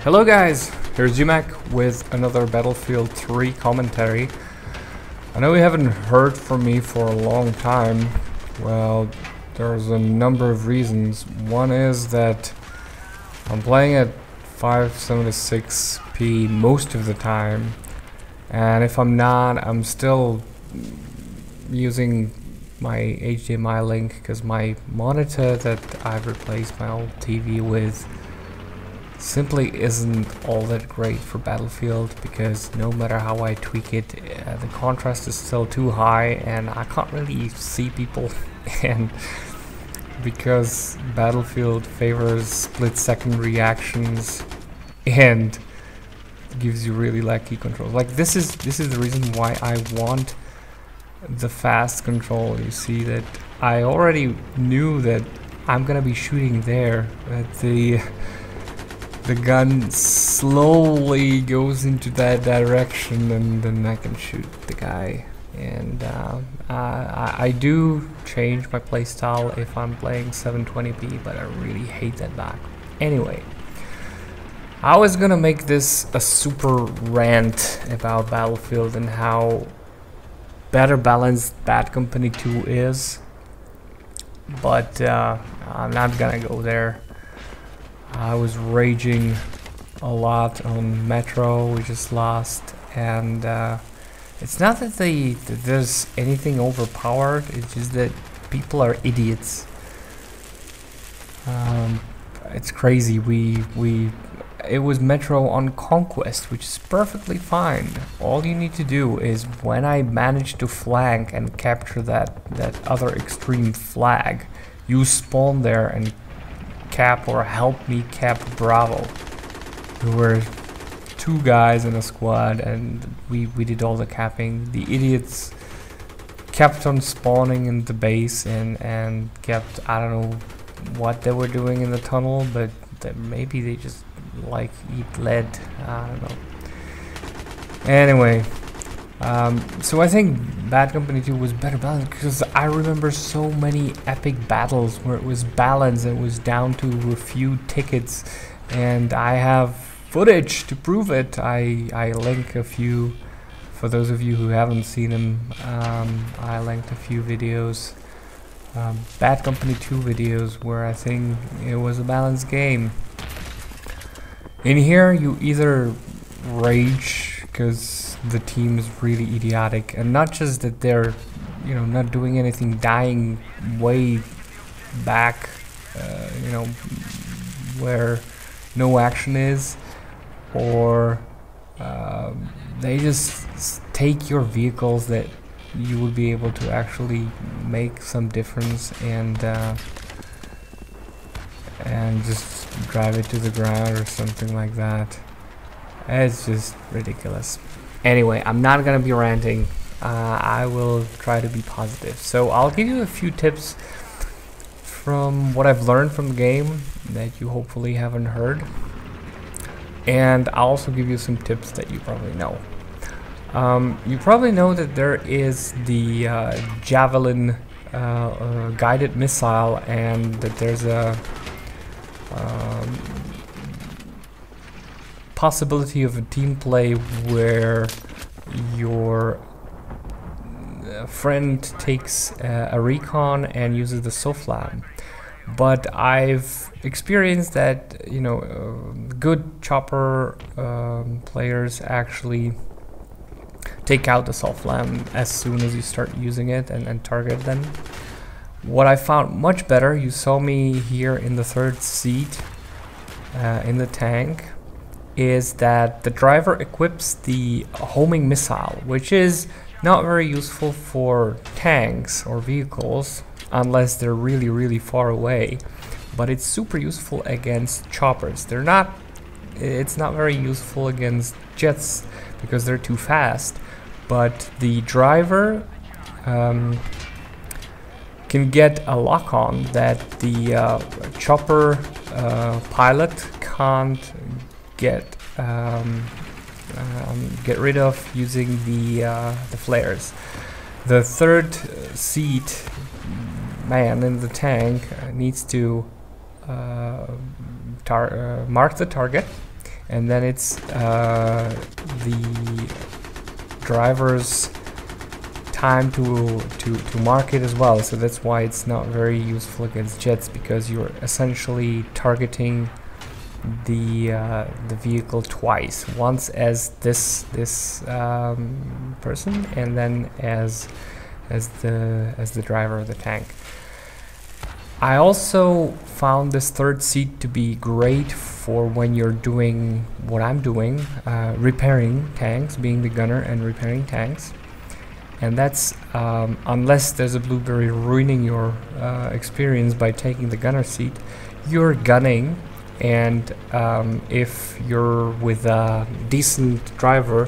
Hello guys, here's Umac with another Battlefield 3 commentary. I know you haven't heard from me for a long time. Well, there's a number of reasons. One is that I'm playing at 576p most of the time, and if I'm not, I'm still using my HDMI link because my monitor that I've replaced my old TV with simply isn't all that great for Battlefield, because no matter how I tweak it, the contrast is still too high and I can't really see people. And because Battlefield favors split-second reactions and gives you really laggy controls, like this is the reason why I want the fast control. You see that I already knew that I'm gonna be shooting there, that the gun slowly goes into that direction, and then I can shoot the guy. And I do change my playstyle if I'm playing 720p, but I really hate that back. Anyway, I was gonna make this a super rant about Battlefield and how better balanced Bad Company 2 is, but I'm not gonna go there. I was raging a lot on Metro, we just lost, and it's not that there's anything overpowered, it's just that people are idiots. It's crazy. It was Metro on Conquest, which is perfectly fine. All you need to do is, when I manage to flank and capture that other extreme flag, you spawn there and cap or help me cap Bravo. There were two guys in a squad and we did all the capping. The idiots kept on spawning in the base and kept, I don't know what they were doing in the tunnel, but maybe they just like eat lead, I don't know. Anyway, so I think Bad Company 2 was better balanced, because I remember so many epic battles where it was balanced and it was down to a few tickets, and I have footage to prove it. I link a few, for those of you who haven't seen them. I linked a few videos, Bad Company 2 videos, where I think it was a balanced game. In here you either rage because the team is really idiotic, and not just that they're, you know, not doing anything, dying way back, you know, where no action is, or they just take your vehicles that you would be able to actually make some difference and just drive it to the ground or something like that. It's just ridiculous. Anyway, I'm not gonna be ranting. I will try to be positive. So I'll give you a few tips from what I've learned from the game that you hopefully haven't heard, and I'll also give you some tips that you probably know. You probably know that there is the Javelin guided missile, and that there's a possibility of a team play where your friend takes a recon and uses the SOFLAM. But I've experienced that, you know, good chopper players actually take out the SOFLAM as soon as you start using it and target them. What I found much better, you saw me here in the third seat in the tank, is that the driver equips the homing missile, which is not very useful for tanks or vehicles unless they're really far away, but it's super useful against choppers. It's not very useful against jets because they're too fast, but the driver can get a lock on that the chopper pilot can't get rid of using the flares. The third seat man in the tank needs to mark the target and then it's the driver's time to mark it as well. So that's why it's not very useful against jets, because you're essentially targeting the vehicle twice, once as this person, and then as the driver of the tank. I also found this third seat to be great for when you're doing what I'm doing, repairing tanks, being the gunner and repairing tanks. And that's unless there's a blueberry ruining your experience by taking the gunner seat, you're gunning, and if you're with a decent driver,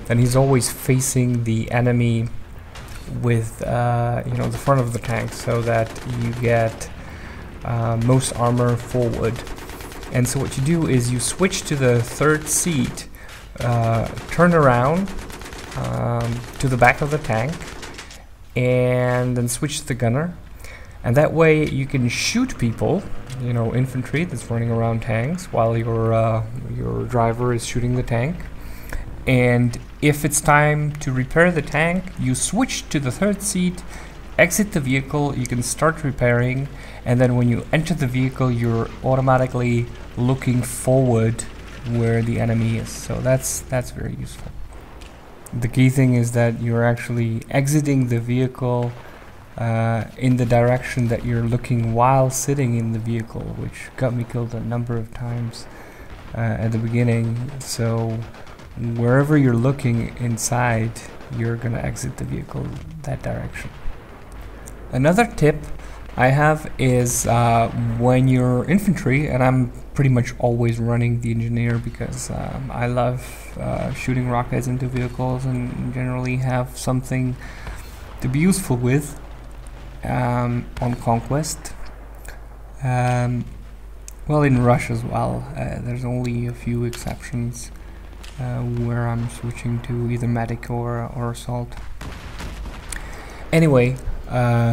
then he's always facing the enemy with the front of the tank, so that you get most armor forward. And so what you do is you switch to the third seat, turn around to the back of the tank, and then switch to the gunner, and that way you can shoot people, infantry that's running around tanks, while your driver is shooting the tank. And if it's time to repair the tank, you switch to the third seat, exit the vehicle, you can start repairing, and then when you enter the vehicle, you're automatically looking forward where the enemy is. So that's very useful. The key thing is that you're actually exiting the vehicle in the direction that you're looking while sitting in the vehicle, which got me killed a number of times at the beginning. So wherever you're looking inside, you're gonna exit the vehicle that direction. Another tip I have is when you're infantry, and I'm pretty much always running the engineer because I love shooting rockets into vehicles and generally have something to be useful with on Conquest. Well, in Rush as well. There's only a few exceptions where I'm switching to either medic or assault. Anyway,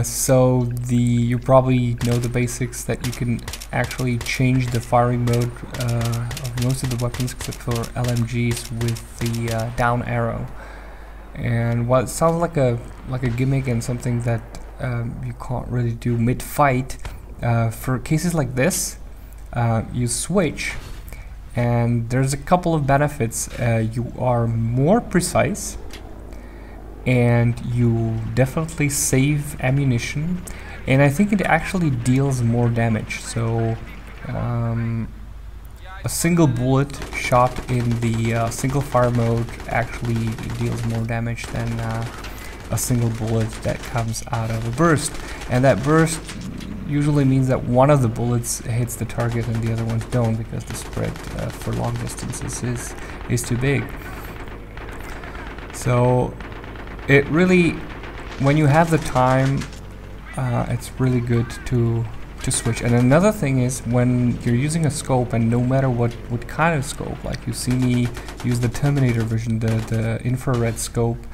so you probably know the basics, that you can actually change the firing mode of most of the weapons except for LMGs with the down arrow. And while it sounds like a gimmick and something that you can't really do mid-fight, for cases like this, you switch, and there's a couple of benefits. You are more precise, and you definitely save ammunition, and I think it actually deals more damage. So a single bullet shot in the single fire mode actually deals more damage than a single bullet that comes out of a burst, and that burst usually means that one of the bullets hits the target and the other ones don't, because the spread for long distances is too big. So it really, when you have the time, it's really good to switch. And another thing is, when you're using a scope, and no matter what kind of scope, like you see me use the Terminator vision, the infrared scope,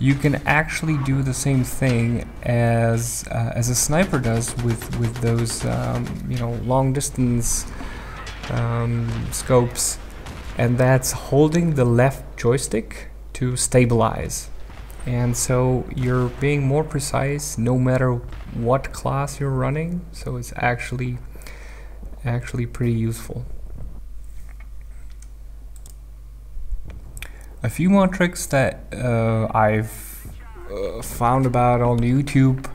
you can actually do the same thing as a sniper does with those long distance scopes, and that's holding the left joystick to stabilize. And so you're being more precise no matter what class you're running, so it's actually pretty useful. A few more tricks that I've found about on YouTube.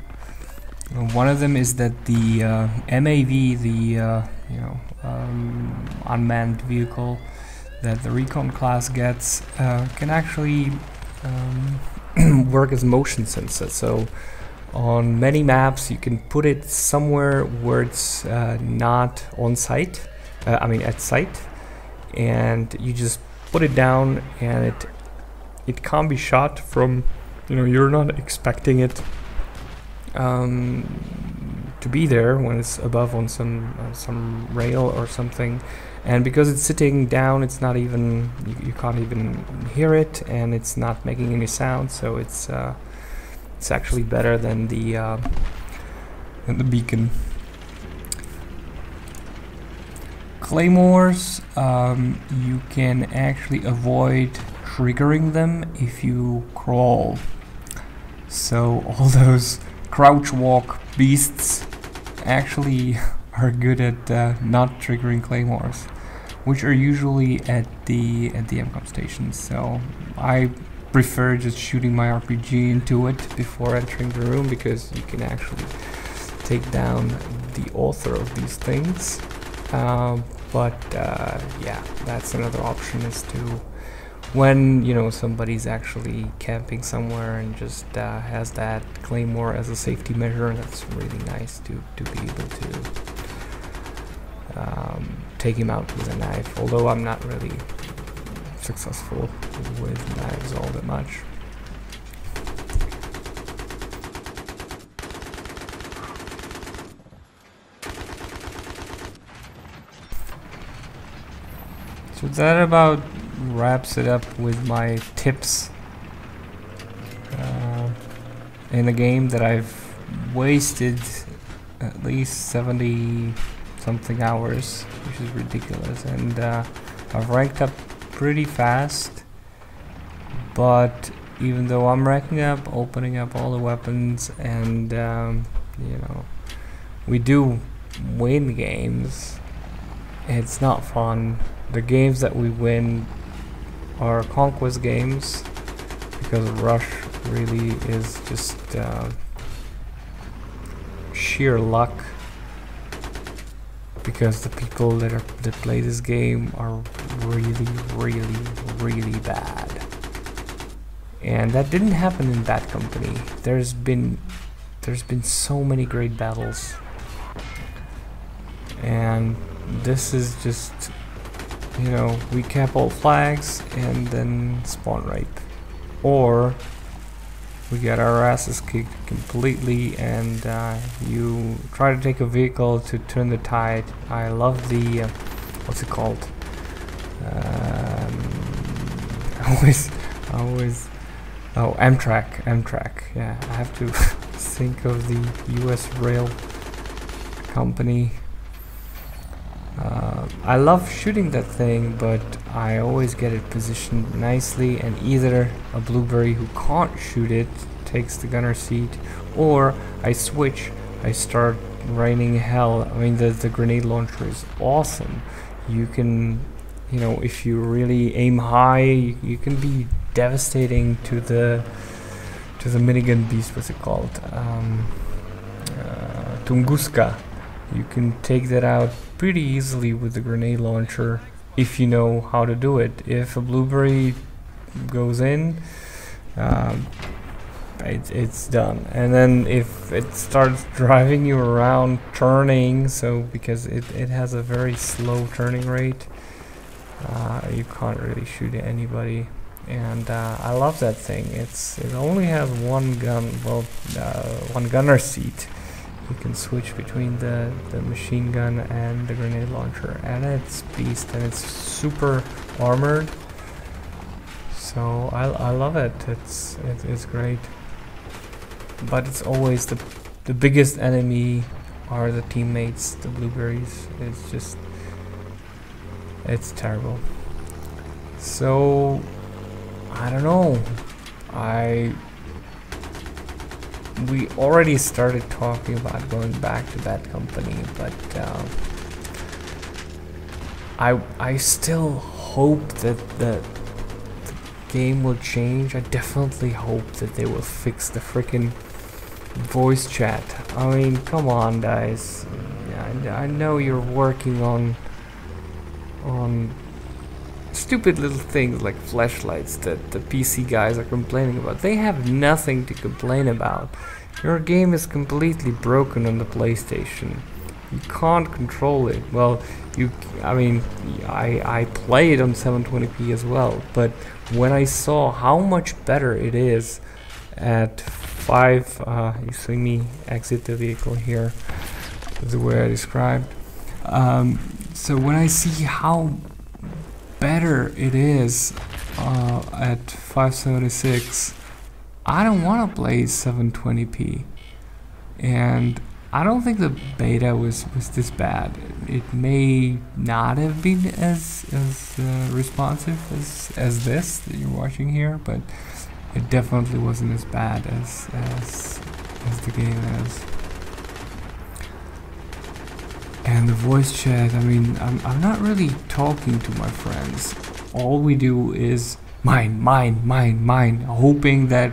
One of them is that the MAV, the unmanned vehicle that the recon class gets, can actually work as motion sensor. So on many maps you can put it somewhere where it's not on site, at site, and you just put it down, and it can't be shot from, you're not expecting it to be there when it's above on some rail or something, and because it's sitting down, it's not even, you can't even hear it, and it's not making any sound. So it's actually better than the beacon. Claymores, you can actually avoid triggering them if you crawl. So all those crouch walk beasts actually are good at not triggering claymores, which are usually at the MCOM stations. So I prefer just shooting my RPG into it before entering the room, because you can actually take down the author of these things. Yeah, that's another option, is to, when somebody's actually camping somewhere and just has that claymore as a safety measure, that's really nice to be able to take him out with a knife, although I'm not really successful with knives all that much. So that about wraps it up with my tips in a game that I've wasted at least 70 something hours, which is ridiculous, and I've ranked up pretty fast. But even though I'm ranking up, opening up all the weapons, and we do win games, it's not fun. The games that we win are conquest games, because Rush really is just sheer luck, because the people that play this game are really bad. And that didn't happen in Bad Company. There's been so many great battles, and this is just, we cap all flags and then spawn rape, or we get our asses kicked completely, and you try to take a vehicle to turn the tide. I love the what's it called? Amtrak. Yeah, I have to think of the U.S. rail company. I love shooting that thing, but I always get it positioned nicely, and either a blueberry who can't shoot it takes the gunner seat, or I switch. I start raining hell. I mean, the grenade launcher is awesome. You can, if you really aim high, you can be devastating to the minigun beast. What's it called? Tunguska. You can take that out pretty easily with the grenade launcher if you know how to do it. If a blueberry goes in, it's done. And then if it starts driving you around turning, so because it has a very slow turning rate, you can't really shoot at anybody. And I love that thing. It only has one gun, one gunner seat. You can switch between the machine gun and the grenade launcher, and it's beast, and it's super armored. So I love it. It's great. But it's always the biggest enemy are the teammates, the blueberries. It's terrible. So I don't know. We already started talking about going back to Bad Company, but I still hope that the game will change. I definitely hope that they will fix the freaking voice chat. I mean, come on, guys. I know you're working on stupid little things like flashlights that the PC guys are complaining about. They have nothing to complain about. Your game is completely broken on the PlayStation. You can't control it. Well, I play it on 720p as well, but when I saw how much better it is at 5, you see me exit the vehicle here, the way I described. So when I see how better it is at 576, I don't want to play 720p, and I don't think the beta was this bad. it may not have been as responsive as this that you're watching here, but it definitely wasn't as bad as the game is. And the voice chat, I mean, I'm not really talking to my friends. All we do is mine, hoping that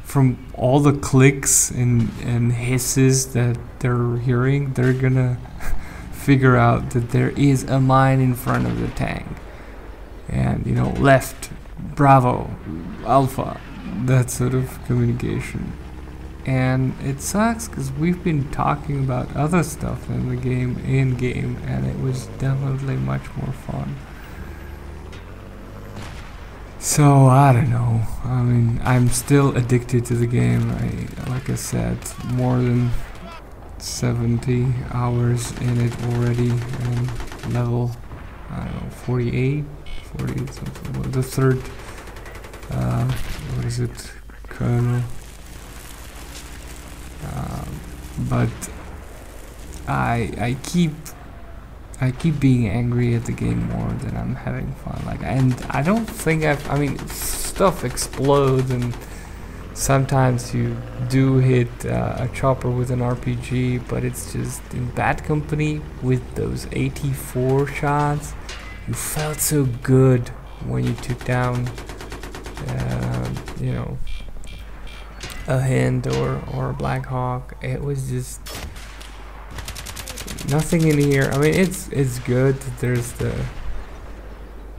from all the clicks and hisses that they're hearing, they're gonna figure out that there is a mine in front of the tank. And, you know, left, bravo, alpha, that sort of communication. And it sucks because we've been talking about other stuff in the game, in-game, and it was definitely much more fun. So, I don't know. I mean, I'm still addicted to the game. Like I said, more than 70 hours in it already, and level, I don't know, 48, 40 something. The third, what is it, kernel. But I keep being angry at the game more than I'm having fun. Like, and I don't think I mean, stuff explodes, and sometimes you do hit a chopper with an RPG, but it's just in bad company with those 84 shots. You felt so good when you took down, you know, a Hind or a Black Hawk. It was just nothing in here. I mean, it's good that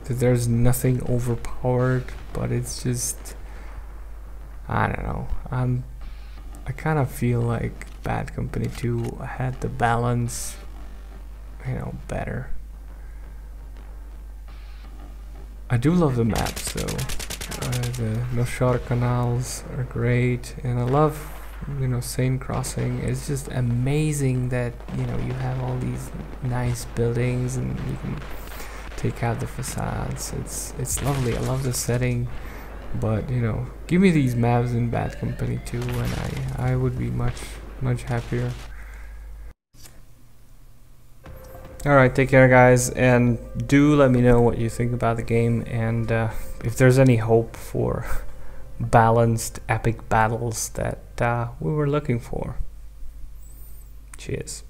there's nothing overpowered, but it's just, I don't know. I kind of feel like Bad Company 2 had the balance, you know, better. I do love the map, so the no-shot canals are great, and I love, you know, Seine Crossing. It's just amazing that, you know, you have all these nice buildings and you can take out the facades. It's lovely. I love the setting, but, you know, give me these maps in Bad Company 2 and I would be much happier. Alright, take care guys, and do let me know what you think about the game, and if there's any hope for balanced epic battles that we were looking for. Cheers.